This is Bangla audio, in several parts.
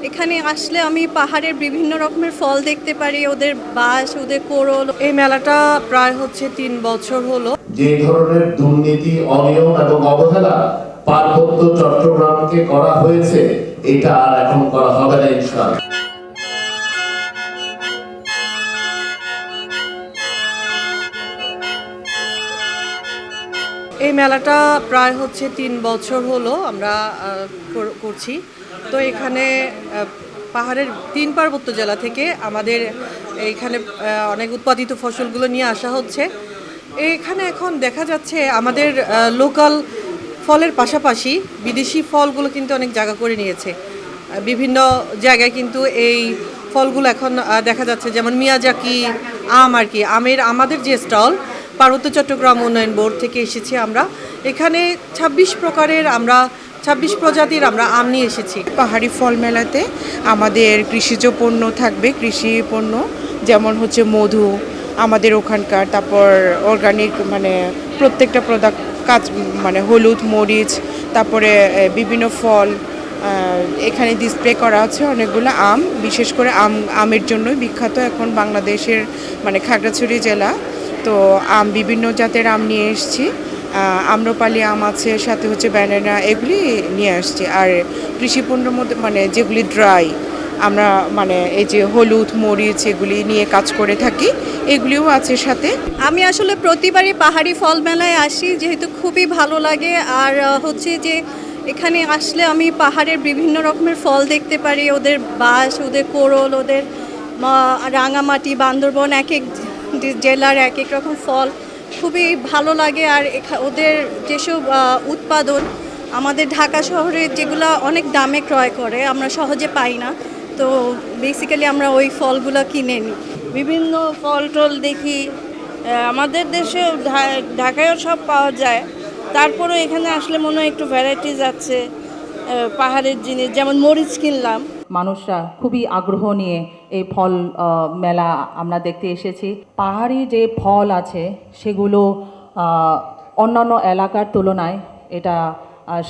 এখানে আসলে আমি পাহাড়ের বিভিন্ন রকমের ফল দেখতে পারি, ওদের বাঁশ, ওদের কোরল। এই মেলাটা প্রায় ৩ বছর হলো। যে ধরনের দুর্নীতি, অনিয়ম এবং অবহেলা পার্বত্য চট্টগ্রামকে করা হয়েছে, এটা আর এখন করা হবে না ইনশাআল্লাহ। এই মেলাটা প্রায় ৩ বছর হলো আমরা করছি। তো এখানে পাহাড়ের ৩ পার্বত্য জেলা থেকে আমাদের এইখানে অনেক উৎপাদিত ফসলগুলো নিয়ে আসা হচ্ছে। এখানে এখন দেখা যাচ্ছে আমাদের লোকাল ফলের পাশাপাশি বিদেশি ফলগুলো কিন্তু অনেক জায়গা করে নিয়েছে। বিভিন্ন জায়গায় কিন্তু এই ফলগুলো এখন দেখা যাচ্ছে, যেমন মিয়াজাকি আম আর কি। আমাদের যে স্টল পার্বত্য চট্টগ্রাম উন্নয়ন বোর্ড থেকে এসেছি আমরা। এখানে ২৬ প্রজাতির আমরা আম নিয়ে এসেছি। পাহাড়ি ফল মেলাতে আমাদের কৃষিজ পণ্য থাকবে, কৃষি পণ্য যেমন হচ্ছে মধু আমাদের ওখানকার, তারপর অর্গানিক মানে প্রত্যেকটা প্রোডাক্ট কাজ মানে হলুদ, মরিচ, তারপরে বিভিন্ন ফল এখানে ডিসপ্লে করা আছে। অনেকগুলো আম, বিশেষ করে আমের জন্যই বিখ্যাত এখন বাংলাদেশের মানে খাগড়াছড়ি জেলা। তো আম বিভিন্ন জাতের আম নিয়ে এসেছি। আম্রপালি আম আছে, সাথে হচ্ছে ব্যানানা, এগুলি নিয়ে আসছি। আর কৃষিপণ্যের মধ্যে মানে যেগুলি ড্রাই, আমরা মানে এই যে হলুদ, মরিচ এগুলি নিয়ে কাজ করে থাকি, এগুলিও আছে সাথে। আমি আসলে প্রতিবারই পাহাড়ি ফল মেলায় আসি, যেহেতু খুবই ভালো লাগে। আর হচ্ছে যে এখানে আসলে আমি পাহাড়ের বিভিন্ন রকমের ফল দেখতে পারি, ওদের বাঁশ, ওদের কোরল, ওদের রাঙামাটি, বান্দরবন, এক এক জেলার এক এক রকম ফল খুবই ভালো লাগে। আর ওদের যেসব উৎপাদন আমাদের ঢাকা শহরে যেগুলো অনেক দামে ক্রয় করে, আমরা সহজে পাই না। তো বেসিক্যালি আমরা ওই ফলগুলো কিনে নিই। বিভিন্ন ফল টল দেখি, আমাদের দেশেও ঢাকায়ও সব পাওয়া যায়। তারপরেও এখানে আসলে মনে হয় একটু ভ্যারাইটিস আছে পাহাড়ের জিনিস, যেমন মরিচ কিনলাম। মানুষরা খুবই আগ্রহ নিয়ে এই ফল মেলা আমরা দেখতে এসেছি। পাহাড়ি যে ফল আছে সেগুলো অন্যান্য এলাকার তুলনায় এটা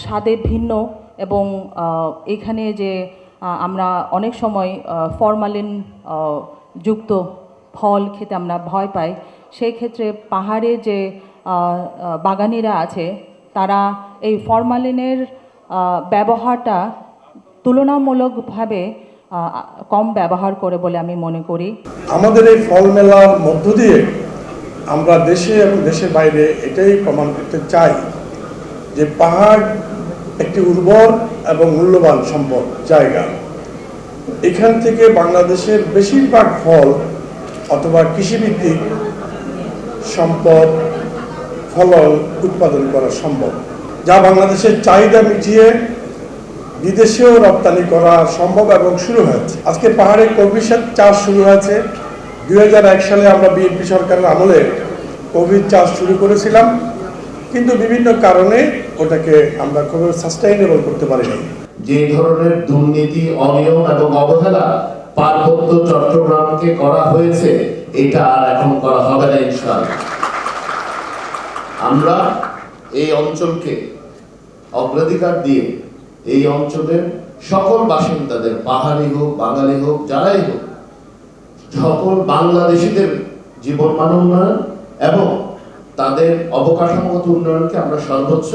স্বাদে ভিন্ন, এবং এখানে যে আমরা অনেক সময় ফরমালিন যুক্ত ফল খেতে আমরা ভয় পাই, সেই ক্ষেত্রে পাহাড়ে যে বাগানিরা আছে তারা এই ফরমালিনের ব্যবহারটা তুলনামূলকভাবে কম ব্যবহার করে বলে আমি মনে করি। আমাদের এই ফল মেলার মধ্য দিয়ে আমরা দেশে এবং দেশের বাইরে এটাই প্রমাণ করতে চাই যে পাহাড় একটি উর্বর এবং মূল্যবান সম্পদ জায়গা। এখান থেকে বাংলাদেশের বেশিরভাগ ফল অথবা কৃষিভিত্তিক সম্পদ ফলন উৎপাদন করা সম্ভব, যা বাংলাদেশের চাহিদা মিটিয়ে বিদেশেও রপ্তানি করা সম্ভব এবং শুরু হয়েছে। আজকে পাহাড়ে কফি চাষ শুরু হয়েছে। ২০০১ সালে আমরা বিএনপি সরকারের আমলে কফি চাষ শুরু করেছিলাম, কিন্তু বিভিন্ন কারণে ওটাকে আমরা খুব সাস্টেইনেবল করতে পারিনি। যে ধরনের দুর্নীতি, অনিয়ম এবং অবহেলা পার্বত্য চট্টগ্রামকে করা হয়েছে, এটা আর এখন করা হবে না ইনশাআল্লাহ। আমরা এই অঞ্চলকে অগ্রাধিকার দিয়ে এই অঞ্চলের সকল বাসিন্দাদের, পাহাড়ি হোক, বাঙালি হোক, যারাই হোক, সকল বাংলাদেশিদের জীবনমান উন্নয়ন এবং তাদের অবকাঠামোগত উন্নয়নকে আমরা সর্বোচ্চ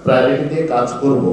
প্রায়োরিটি দিয়ে কাজ করব।